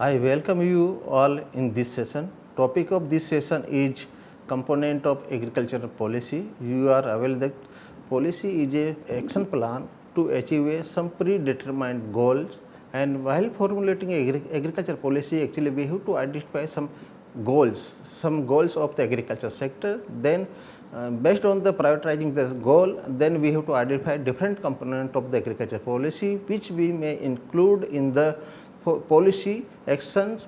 I welcome you all in this session. Topic of this session is component of agricultural policy. You are aware that policy is a action plan to achieve some predetermined goals, and while formulating agriculture policy, actually we have to identify some goals of the agriculture sector. Then based on the prioritizing the goal, then we have to identify different component of the agriculture policy, which we may include in the policy actions,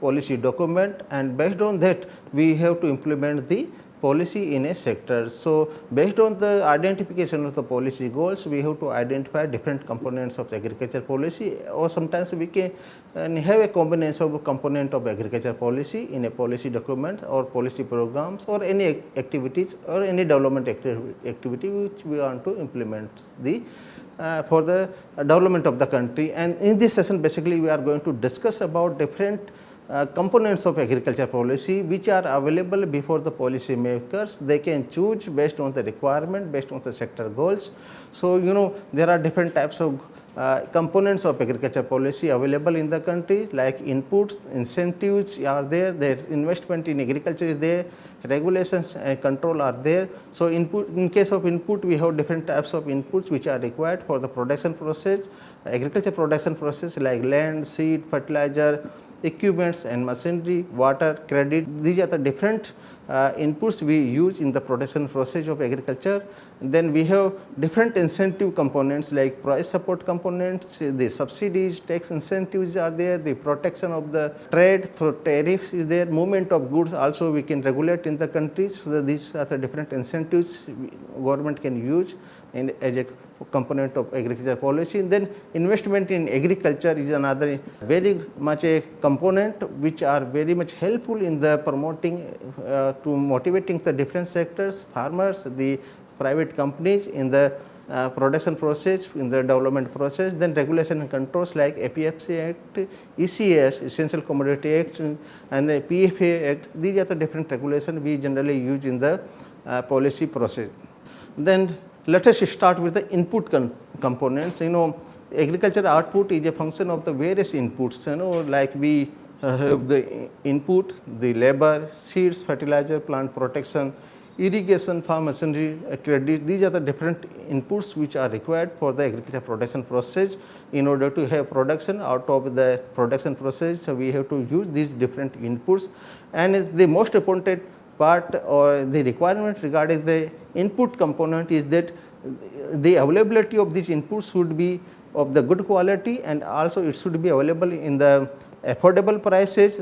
policy document, and based on that we have to implement the policy in a sector. So, based on the identification of the policy goals, we have to identify different components of the agriculture policy, or sometimes we can have a combination of component of agriculture policy in a policy document or policy programs or any activities or any development activity which we want to implement for the development of the country. And in this session basically we are going to discuss about different components of agriculture policy which are available before the policy makers. They can choose based on the requirement, based on the sector goals. So, there are different types of components of agriculture policy available in the country, like inputs, incentives are there, their investment in agriculture is there, regulations and control are there. So, in case of input, we have different types of inputs which are required for the production process, agriculture production process, like land, seed, fertilizer, equipments and machinery, water, credit. These are the different inputs we use in the production process of agriculture. Then we have different incentive components like price support components, the subsidies, tax incentives are there, the protection of the trade through tariffs is there, movement of goods also we can regulate in the country. So, these are the different incentives government can use as a component of agriculture policy. Then investment in agriculture is another very much a component which are very much helpful in the promoting to motivating the different sectors, farmers, the private companies in the production process, in the development process. Then regulation and controls like APFC Act, ECS, Essential Commodity Act, and the PFA Act. These are the different regulations we generally use in the policy process. Then let us start with the input components. Agriculture output is a function of the various inputs, like we have the input, the labor, seeds, fertilizer, plant protection, irrigation, farm machinery, credit. These are the different inputs which are required for the agriculture production process. In order to have production out of the production process, so we have to use these different inputs. And the most important part or the requirement regarding the input component is that the availability of these inputs should be of the good quality, and also it should be available in the affordable prices.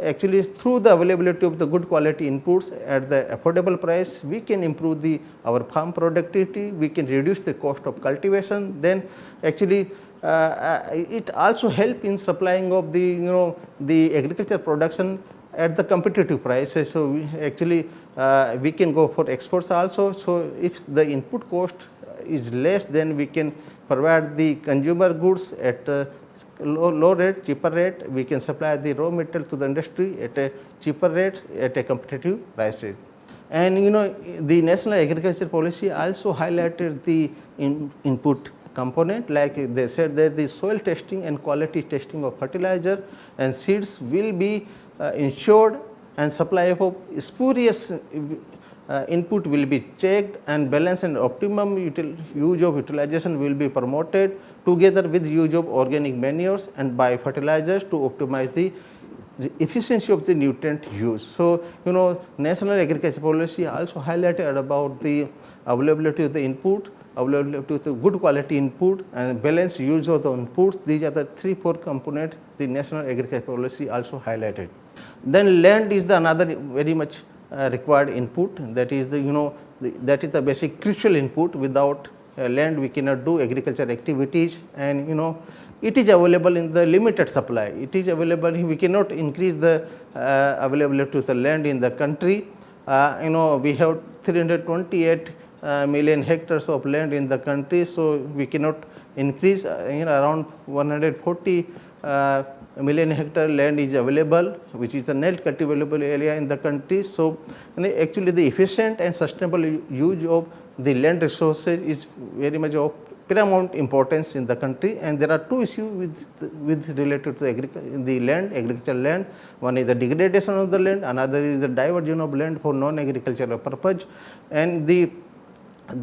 Actually, through the availability of the good quality inputs at the affordable price, we can improve our farm productivity, we can reduce the cost of cultivation. Then actually it also help in supplying of the agriculture production at the competitive prices. So, we can go for exports also. So, if the input cost is less, then we can provide the consumer goods at a low rate, cheaper rate. We can supply the raw material to the industry at a cheaper rate at a competitive prices. And the National Agriculture Policy also highlighted the input component, like they said that the soil testing and quality testing of fertilizer and seeds will be ensured, and supply of spurious input will be checked, and balance and optimum use of utilization will be promoted together with use of organic manures and biofertilizers to optimize the efficiency of the nutrient use. So, National Agriculture Policy also highlighted about the availability of the input, availability of the good quality input, and balanced use of the inputs. These are the 3-4 components the National Agriculture Policy also highlighted. Then land is the another very much required input, that is that is the basic crucial input. Without land we cannot do agriculture activities, and it is available in the limited supply. It is available, we cannot increase the availability of the land in the country. We have 328 million hectares of land in the country, so we cannot increase. Around 140 million hectare land is available, which is the net cultivable area in the country. So, actually the efficient and sustainable use of the land resources is very much of paramount importance in the country, and there are two issues with related to the land, agricultural land. One is the degradation of the land, another is the diversion of land for non-agricultural purpose, and the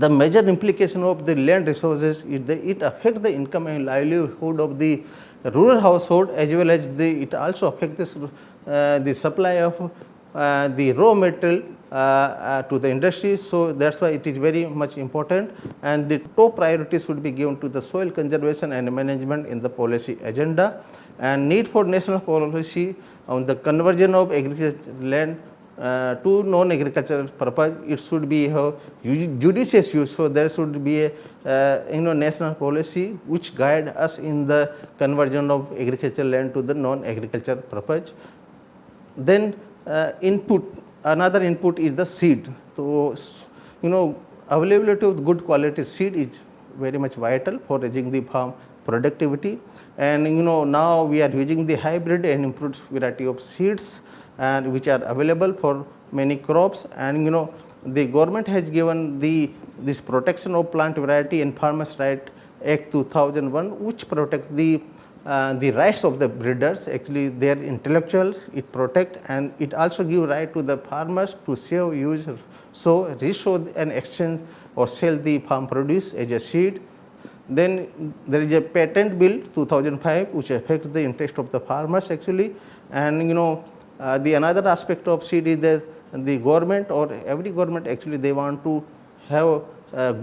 major implication of the land resources is that it affects the income and livelihood of the rural household, as well as it also affects the supply of the raw material to the industry. So, that is why it is very much important, and the top priority should be given to the soil conservation and management in the policy agenda, and need for national policy on the conversion of agricultural land to non-agricultural purpose. It should be judicious use. So, there should be a national policy which guide us in the conversion of agricultural land to the non-agricultural purpose. Then another input is the seed. So, availability of good quality seed is very much vital for raising the farm productivity, and now we are using the hybrid and improved variety of seeds and which are available for many crops, and the government has given this protection of plant variety and Farmers Right Act 2001, which protect the rights of the breeders, actually their intellectuals it protect, and it also give right to the farmers to save, use, sow, resow and exchange or sell the farm produce as a seed. Then there is a patent bill 2005 which affects the interest of the farmers actually, and the another aspect of seed is that the government or every government actually they want to have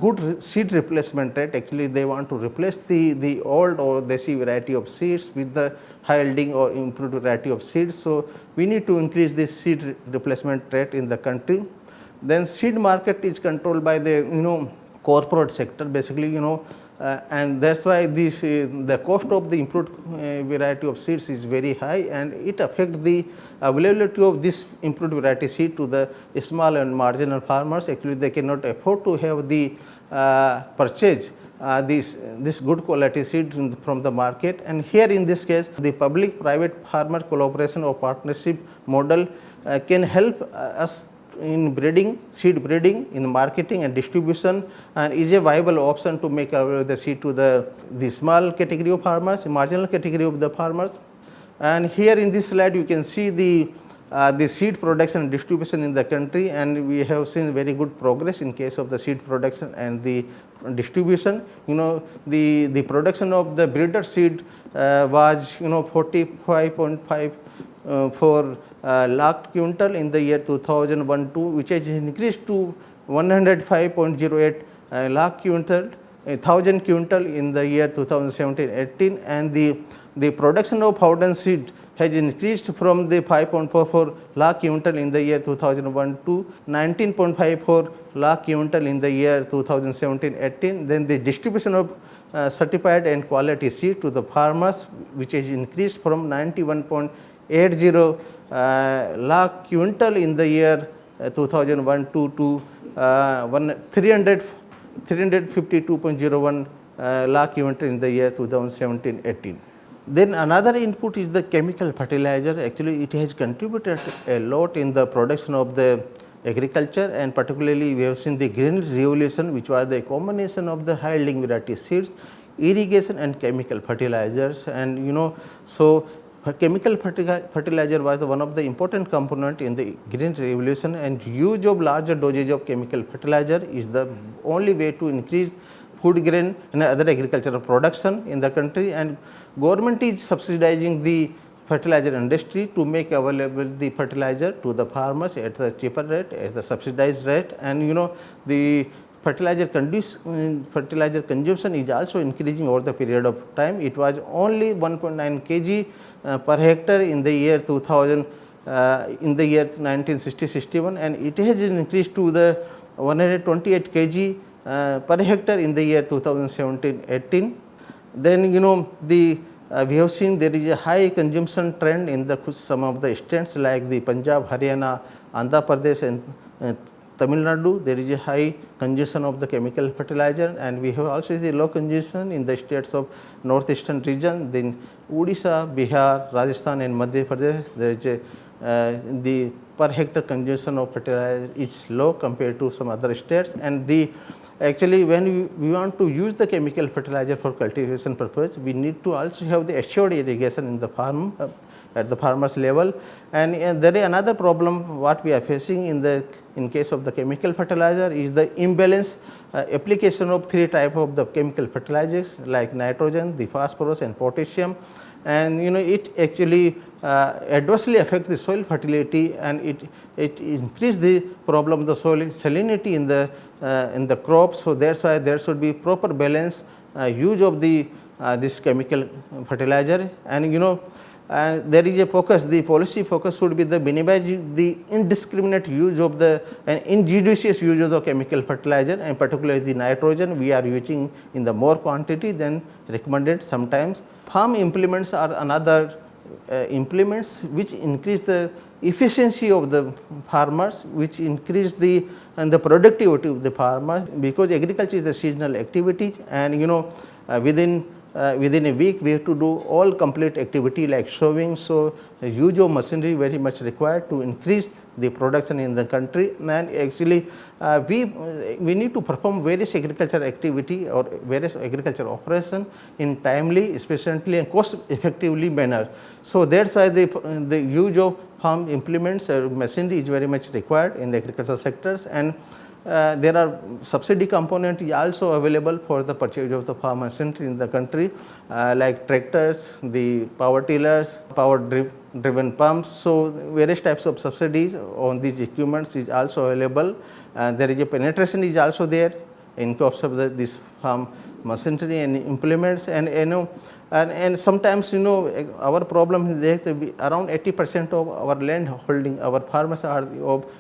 good seed replacement rate. Actually they want to replace the old or desi variety of seeds with the high yielding or improved variety of seeds. So, we need to increase this seed replacement rate in the country. Then seed market is controlled by the corporate sector basically, and that is why the cost of the improved variety of seeds is very high, and it affects the availability of this improved variety seed to the small and marginal farmers. Actually they cannot afford to have the purchase this good quality seed from the market, and here in this case the public private farmer collaboration or partnership model can help us in seed breeding, in marketing and distribution, and is a viable option to make available the seed to the small category of farmers, marginal category of the farmers. And here in this slide you can see the seed production and distribution in the country, and we have seen very good progress in case of the seed production and the distribution. The production of the breeder seed was 45.5 for lakh quintal in the year 2001-2, which has increased to 105.08 lakh quintal, 1000 quintal in the year 2017-18, and the production of powder seed has increased from the 5.44 lakh quintal in the year 2001 to 19.54 lakh quintal in the year 2017-18. Then the distribution of certified and quality seed to the farmers, which has increased from 91.80 lakh quintal in the year 2001 to 352.01 lakh quintal in the year 2017-18. Then another input is the chemical fertilizer. Actually it has contributed a lot in the production of the agriculture, and particularly we have seen the green revolution, which was the combination of the high yielding variety seeds, irrigation and chemical fertilizers. And so chemical fertilizer was one of the important component in the green revolution, and use of larger dosage of chemical fertilizer is the only way to increase food grain and other agricultural production in the country, and government is subsidizing the fertilizer industry to make available the fertilizer to the farmers at the cheaper rate, at the subsidized rate. And the fertilizer consumption is also increasing over the period of time. It was only 1.9 kg per hectare in the year 2000 in the year 1960-61, and it has increased to the 128 kg per hectare in the year 2017-18. Then we have seen there is a high consumption trend in some of the states like the Punjab, Haryana, Andhra Pradesh and Tamil Nadu. There is a high consumption of the chemical fertilizer, and we have also the low consumption in the states of northeastern region. Then Odisha, Bihar, Rajasthan and Madhya Pradesh, there is the per hectare consumption of fertilizer is low compared to some other states, and the actually when we want to use the chemical fertilizer for cultivation purpose, we need to also have the assured irrigation in the farm at the farmers level. And there is another problem what we are facing in case of the chemical fertilizer is the imbalance application of three type of the chemical fertilizers like nitrogen, the phosphorus and potassium, and it actually adversely affects the soil fertility, and it increase the problem of the soil salinity in the crop. So that's why there should be proper balance use of the this chemical fertilizer. And there is a focus, the policy focus should be the minimizing the indiscriminate use of the and injudicious use of the chemical fertilizer, and particularly the nitrogen we are using in the more quantity than recommended sometimes. Farm implements are another implements which increase the efficiency of the farmers, which increase the productivity of the farmers, because agriculture is a seasonal activity, and within a week we have to do all complete activity like sowing. So the use of machinery very much required to increase the production in the country, and actually we need to perform various agriculture activity or various agriculture operation in timely, efficiently and cost effectively manner. So that's why the use of farm implements or machinery is very much required in the agricultural sectors. And there are subsidy component is also available for the purchase of the farm machinery in the country, like tractors, the power tillers, power driven pumps. So various types of subsidies on these equipments is also available. There is a penetration is also there in cost of this farm machinery and implements, and sometimes our problem is that around 80% of our land holding, our farmers are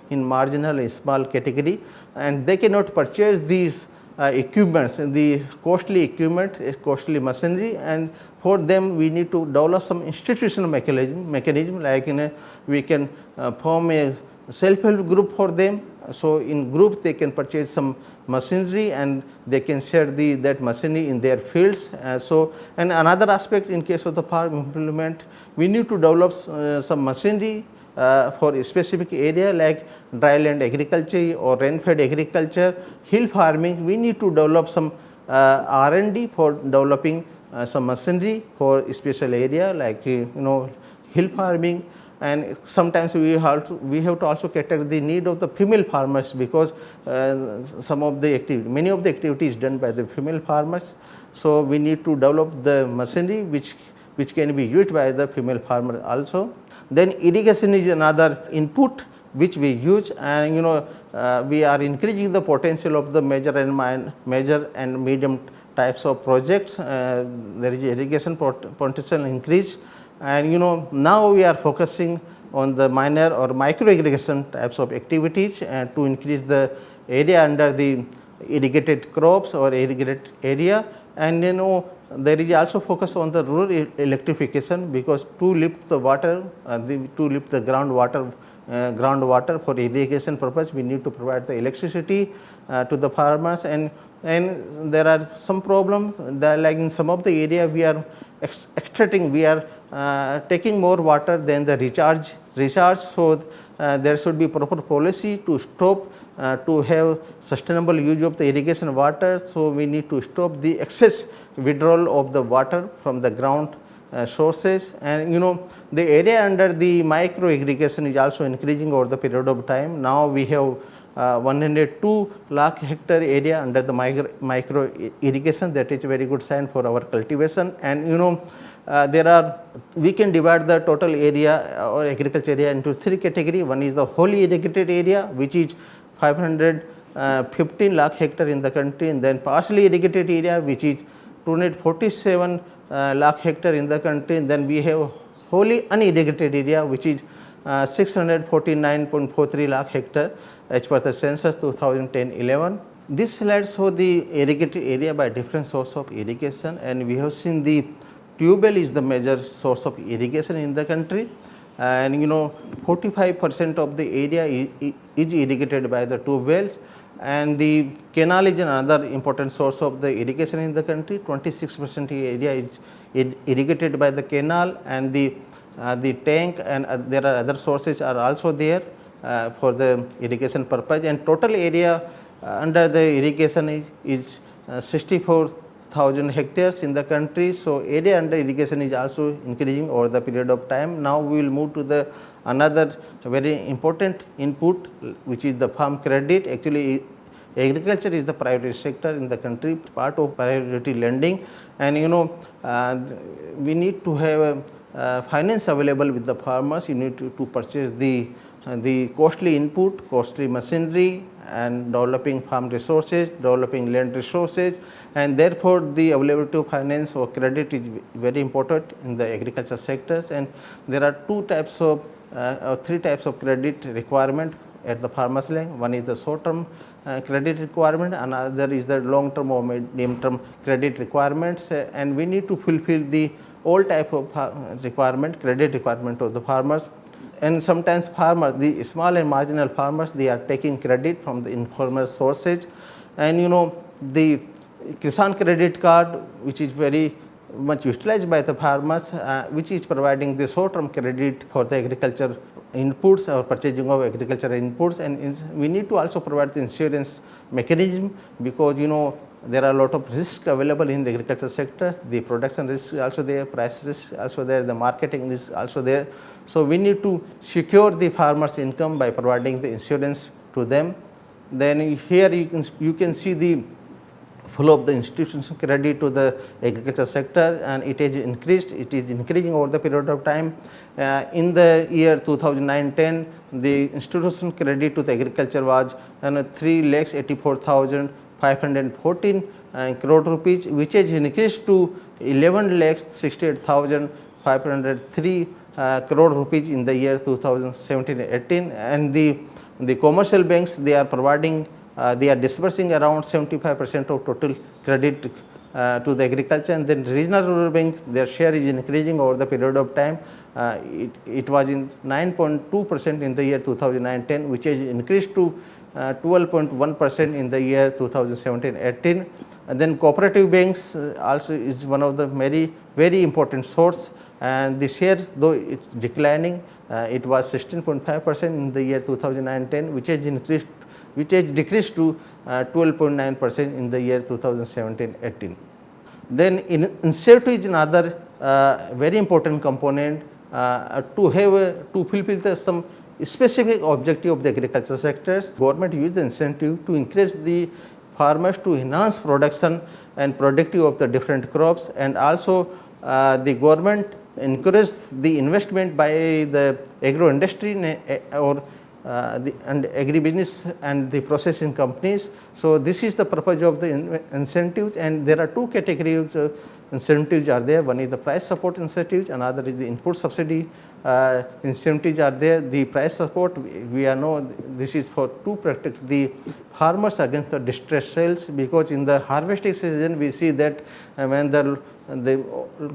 in marginal and small category, and they cannot purchase these equipments, the costly equipment, costly machinery, and for them we need to develop some institutional mechanism like we can form a self-help group for them. So in group they can purchase some machinery and they can share that machinery in their fields. And another aspect in case of the farm implement, we need to develop some machinery for a specific area like dryland agriculture or rain-fed agriculture, hill farming. We need to develop some R&D for developing some machinery for a special area like hill farming. And sometimes we have to also cater the need of the female farmers, because many of the activities done by the female farmers. So we need to develop the machinery which can be used by the female farmer also. Then irrigation is another input which we use, and we are increasing the potential of the major and medium types of projects. There is irrigation potential increase. And now we are focusing on the minor or micro irrigation types of activities and to increase the area under the irrigated crops or irrigated area. And there is also focus on the rural electrification, because to lift the water, to lift the groundwater for irrigation purpose, we need to provide the electricity to the farmers. And there are some problems that, like in some of the area we are extracting, we are taking more water than the recharge. So there should be proper policy to stop to have sustainable use of the irrigation water. So we need to stop the excess withdrawal of the water from the ground sources. And the area under the micro irrigation is also increasing over the period of time. Now we have 102 lakh hectare area under the micro irrigation. That is a very good sign for our cultivation. And we can divide the total area or agriculture area into three categories. One is the wholly irrigated area, which is 515 lakh hectare in the country, and then partially irrigated area, which is 247 lakh hectare in the country, and then we have wholly unirrigated area, which is 649.43 lakh hectare as per the census 2010-11. This slide shows the irrigated area by different source of irrigation, and we have seen the tube well is the major source of irrigation in the country, and 45% of the area is irrigated by the tube well, and the canal is another important source of the irrigation in the country. 26% area is irrigated by the canal, and the tank and there are other sources are also there for the irrigation purpose, and total area under the irrigation is 64,000 hectares in the country. So, area under irrigation is also increasing over the period of time. Now, we will move to the another very important input, which is the farm credit. Actually, agriculture is the priority sector in the country, part of priority lending, and we need to have finance available with the farmers. You need to purchase the costly input, costly machinery, and developing farm resources, developing land resources, and therefore the availability of finance or credit is very important in the agriculture sectors. And there are three types of credit requirement at the farmers land. One is the short term credit requirement, another is the long term or medium term credit requirements, and we need to fulfill the all type of credit requirement of the farmers. And sometimes farmers, the small and marginal farmers, they are taking credit from the informal sources, and the Kisan credit card, which is very much utilized by the farmers, which is providing the short term credit for the agriculture inputs or purchasing of agricultural inputs. And we need to also provide the insurance mechanism, because there are a lot of risks available in the agriculture sectors. The production risk is also there, price risk is also there, the marketing is also there. So, we need to secure the farmers' income by providing the insurance to them. Then here you can see the flow of the institutional credit to the agriculture sector, and it is increasing over the period of time. In the year 2009-10, the institutional credit to the agriculture was 3,84,514 crore rupees, which has increased to 11,68,503 crore rupees in the year 2017-18. And the commercial banks, they are disbursing around 75% of total credit to the agriculture, and then regional rural banks, their share is increasing over the period of time. It was in 9.2% in the year 2009-10, which has increased to 12.1% in the year 2017-18. And then cooperative banks also is one of the very important source, and the share, though it's declining, it was 16.5% in the year 2009-10, which has decreased to 12.9% in the year 2017-18. Then incentive is another very important component to fulfill some specific objective of the agriculture sectors. Government use the incentive to increase the farmers to enhance production and productivity of the different crops, and also the government encourage the investment by the agro industry and agribusiness and the processing companies. So, this is the purpose of the incentives, and there are two categories of incentives are there. One is the price support incentives, another is the input subsidy incentives are there. The price support, we know this is to protect the farmers against the distress sales, because in the harvesting season we see that when the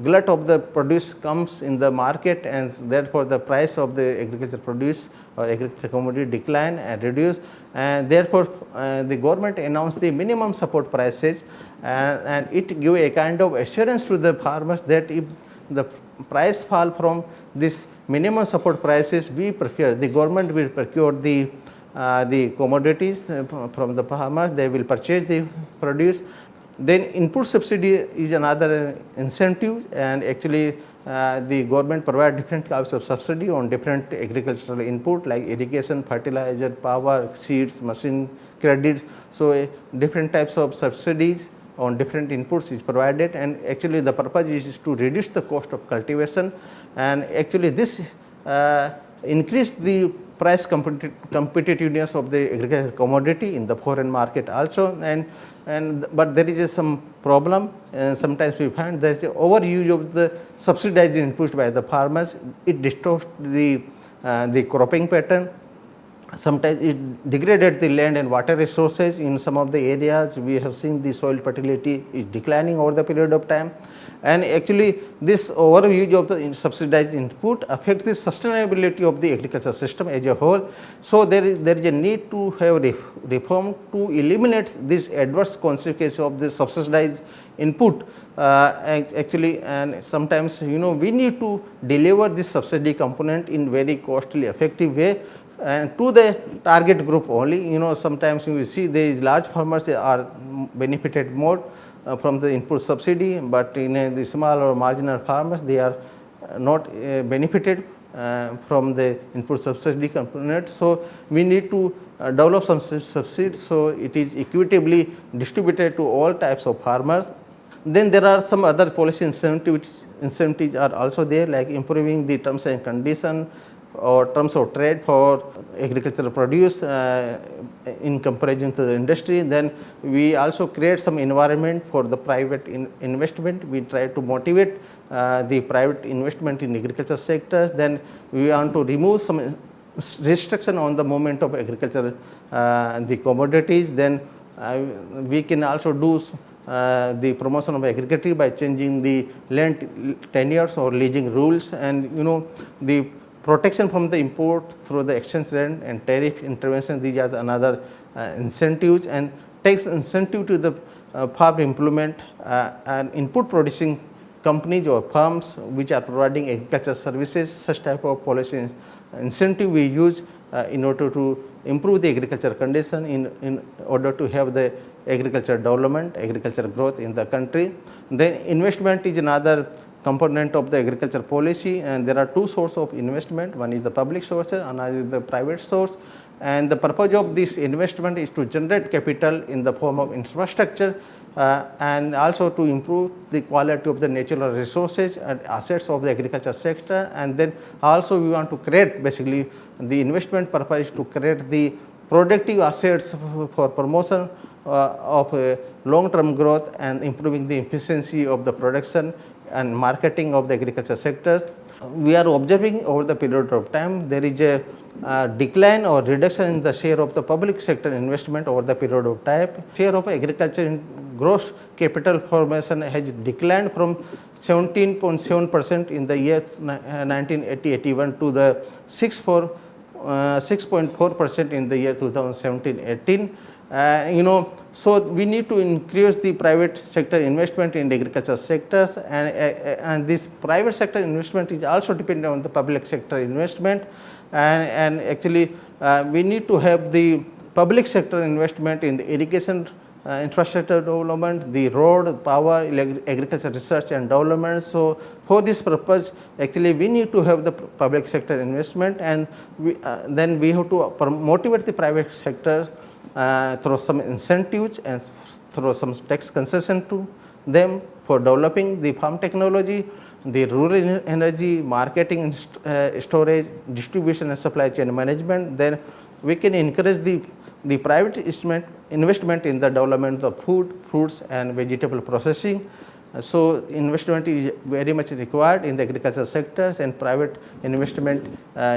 glut of the produce comes in the market, and therefore the price of the agriculture produce or agriculture commodity decline and reduce, and therefore the government announced the minimum support prices, and it give a kind of assurance to the farmers that if the price fall from this minimum support prices, the government will procure the commodities from the farmers, they will purchase the produce. Then input subsidy is another incentive, and actually the government provide different types of subsidy on different agricultural input like irrigation, fertilizer, power, seeds, machine credits. So, different types of subsidies on different inputs is provided, and actually the purpose is to reduce the cost of cultivation, and actually this increase the price competitiveness of the agricultural commodity in the foreign market also. But there is some problem, and sometimes we find there is overuse of the subsidized inputs by the farmers. It distorts the cropping pattern. Sometimes it degraded the land and water resources. In some of the areas we have seen the soil fertility is declining over the period of time, and actually this overuse of the subsidized input affects the sustainability of the agriculture system as a whole. So, there is a need to have reform to eliminate this adverse consequence of the subsidized input actually, and sometimes we need to deliver this subsidy component in very costly effective way and to the target group only. Sometimes you see the large farmers are benefited more from the input subsidy, but in the small or marginal farmers they are not benefited from the input subsidy component. So, we need to develop some subsidies, so it is equitably distributed to all types of farmers. Then there are some other policy incentives are also there, like improving the terms and conditions or terms of trade for agricultural produce in comparison to the industry. Then we also create some environment for the private investment. We try to motivate the private investment in agriculture sectors. Then we want to remove some restriction on the movement of agriculture, the commodities. Then we can also do the promotion of agriculture by changing the land tenures or leasing rules, and the protection from the import through the exchange rate and tariff intervention. These are another incentives, and tax incentive to the farm implement and input producing companies or firms which are providing agriculture services. Such type of policy incentive we use in order to improve the agriculture condition, in order to have the agriculture development, agriculture growth in the country. Then investment is another component of the agriculture policy, and there are two sources of investment. One is the public sources, another is the private source. And the purpose of this investment is to generate capital in the form of infrastructure and also to improve the quality of the natural resources and assets of the agriculture sector. And then also we want to create, basically the investment purpose is to create the productive assets for promotion of long term growth and improving the efficiency of the production and marketing of the agriculture sectors. We are observing over the period of time there is a decline or reduction in the share of the public sector investment over the period of time. Share of agriculture in gross capital formation has declined from 17.7% in the year 1980-81 to the 6.4% in the year 2017-18. So we need to increase the private sector investment in the agriculture sectors, and this private sector investment is also dependent on the public sector investment, and actually we need to have the public sector investment in the irrigation infrastructure development, the road, power, agriculture research and development. So for this purpose, actually we need to have the public sector investment, and then we have to motivate the private sector through some incentives and through some tax concession to them for developing the farm technology, the rural energy, marketing, storage, distribution and supply chain management. Then we can encourage the private investment in the development of food, fruits and vegetable processing. So investment is very much required in the agriculture sectors, and private investment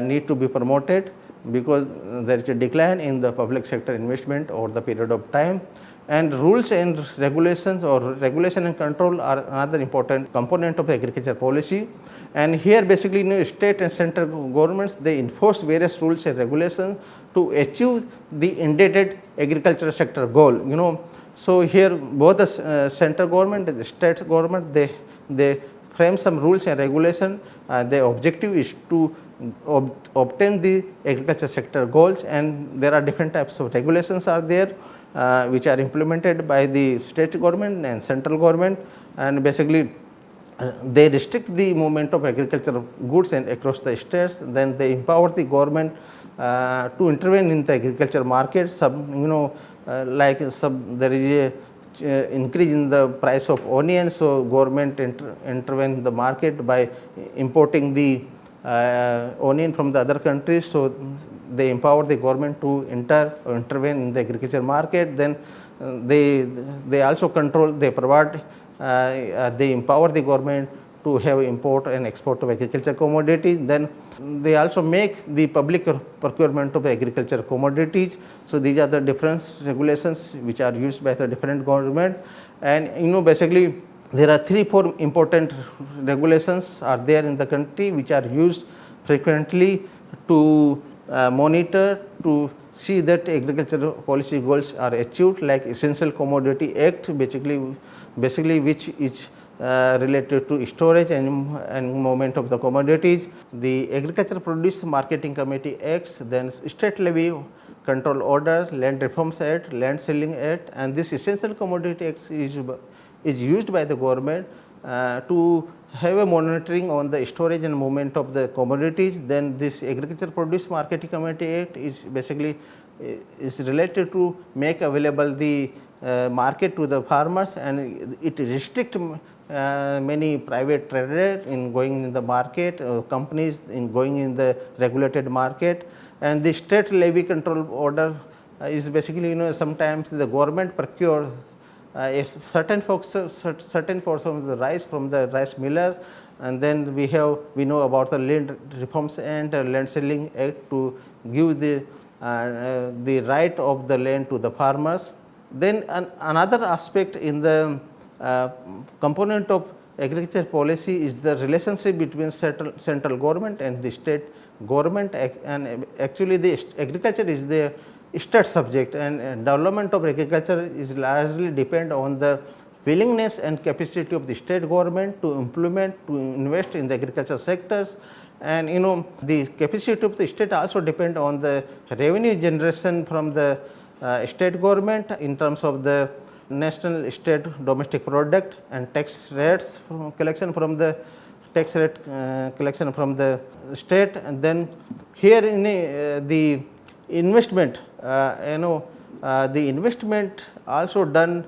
need to be promoted, because there is a decline in the public sector investment over the period of time. And rules and regulations, or regulation and control, are another important component of the agriculture policy. And here basically state and central governments, they enforce various rules and regulations to achieve the intended agriculture sector goal. So here both the central government and the state government, they frame some rules and regulation. The objective is to obtain the agriculture sector goals, and there are different types of regulations are there which are implemented by the state government and central government, and basically they restrict the movement of agricultural goods and across the states. Then they empower the government to intervene in the agriculture market. There is a increase in the price of onions, so government intervene in the market by importing the onion from the other countries. So they empower the government to intervene in the agriculture market. Then they also control, they provide, they empower the government to have import and export of agriculture commodities. Then they also make the public procurement of agriculture commodities. So these are the different regulations which are used by the different government. And basically there are 3-4 important regulations are there in the country which are used frequently to monitor, to see that agricultural policy goals are achieved, like Essential Commodity Act, basically which is related to storage and movement of the commodities. The Agriculture Produce Marketing Committee acts, then state levy control order, Land Reforms Act, Land Selling Act, and this Essential Commodity Act is used by the government to have a monitoring on the storage and movement of the commodities. Then this Agriculture Produce Marketing Committee Act is basically is related to make available the market to the farmers, and it restrict many private traders in going in the market, companies in going in the regulated market. And the state levy control order is basically sometimes the government procure a certain portion of the rice from the rice millers, and then we know about the Land Reforms and Land Selling Act to give the right of the land to the farmers. Then another aspect in the component of agriculture policy is the relationship between central government and the state government, and actually the agriculture is the state subject, and development of agriculture is largely depend on the willingness and capacity of the state government to implement, to invest in the agriculture sectors. And the capacity of the state also depend on the revenue generation from the state government in terms of the national state domestic product and tax rates collection from the tax rate collection from the state. And then here in the investment, the investment also done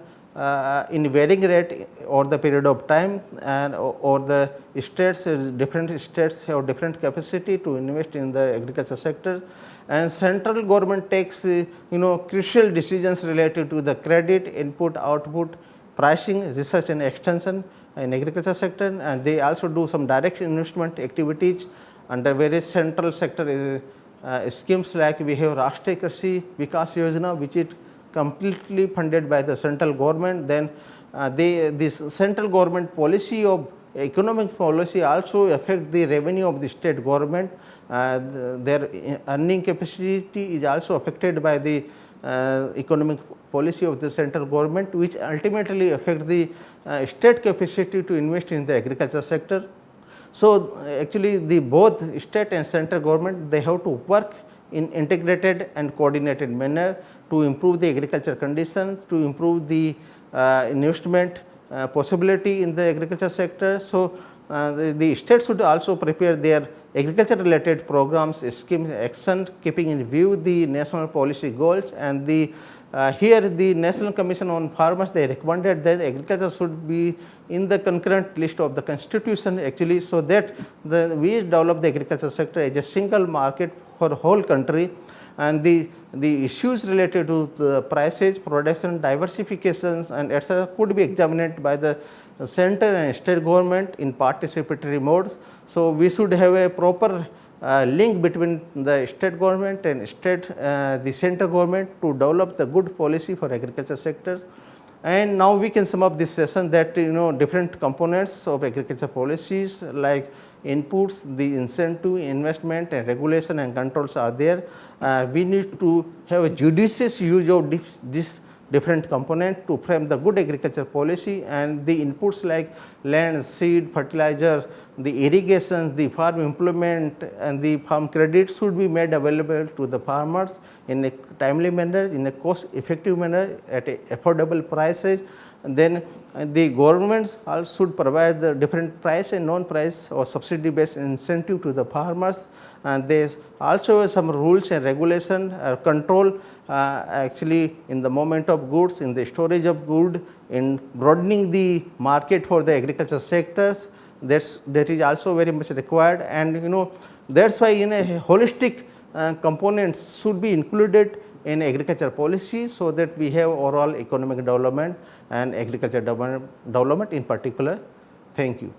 in varying rate over the period of time, and or the states, different states have different capacity to invest in the agriculture sector, and central government takes crucial decisions related to the credit, input, output, pricing, research and extension in agriculture sector, and they also do some direct investment activities under various central sector schemes, like we have Rashtriya Krishi Vikas Yojana, which is completely funded by the central government. Then this central government policy of economic policy also affect the revenue of the state government. Their earning capacity is also affected by the economic policy of the central government, which ultimately affect the state capacity to invest in the agriculture sector. So actually the both state and central government, they have to work in integrated and coordinated manner to improve the agriculture conditions, to improve the investment possibility in the agriculture sector. So the state should also prepare their agriculture related programs, schemes, action, keeping in view the national policy goals. And the here the National Commission on Farmers, they recommended that agriculture should be in the concurrent list of the constitution actually, so that we develop the agriculture sector as a single market for whole country, and the issues related to the prices, production, diversifications and etc. could be examined by the central and state government in participatory modes. So we should have a proper link between the state government and the central government to develop the good policy for agriculture sectors. And now we can sum up this session that different components of agriculture policies like inputs, the incentive, investment and regulation and controls are there. We need to have a judicious use of this different component to frame the good agriculture policy, and the inputs like land, seed, fertilizers, the irrigation, the farm implement and the farm credit should be made available to the farmers in a timely manner, in a cost effective manner at affordable prices. And then the governments also should provide the different price and non-price or subsidy based incentive to the farmers, and there also have some rules and regulation control actually in the movement of goods, in the storage of good, in broadening the market for the agriculture sectors. That is also very much required, and that's why a holistic components should be included in agriculture policy, so that we have overall economic development and agriculture development in particular. Thank you.